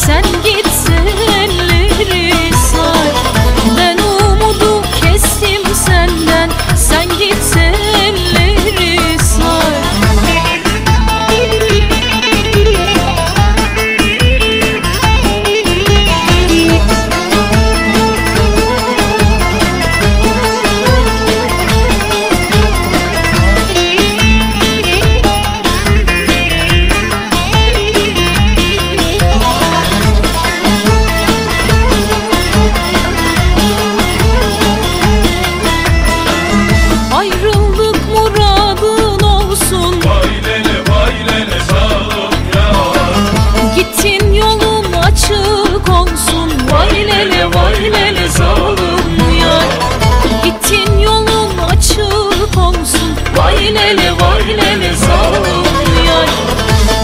Sen gitsen elleri sar. Ben umudu kestim senden. Sen gitsen elleri sar.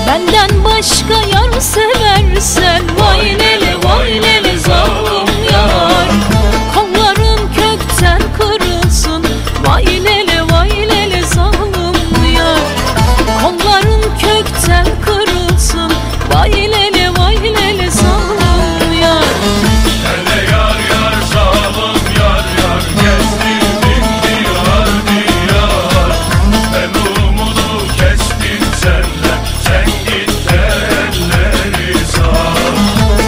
Benden başka yar seversen vay lele vay lele zalim yar. Kolların kökten kırılsın vay lele zalim yar. Kolların kökten kırılsın vay lele zalim yar. Hele yar yar zalim yar yar, gezdirdin diyar diyar. Ben umudu kestim senden, sen git elleri sar.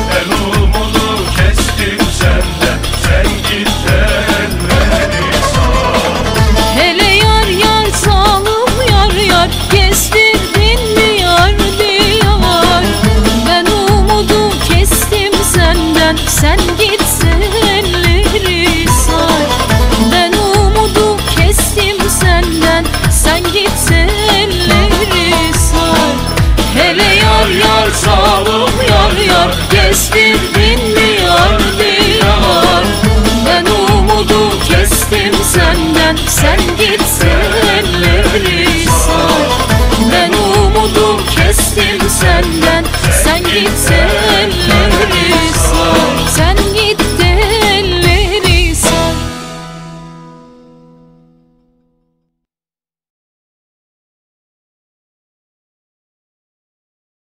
Ben umudu kestim senden, sen git elleri sar. Hele yar yar zalim yar yar, gezdirdin mi yar diyar. Ben umudu kestim senden, sen gitsen elleri sar. Ben umudu kestim senden, sen gitsen elleri sar. Hele yar yar zalim yar yar, gezdirdin mi yar diyar. Ben umudu kestim senden, sen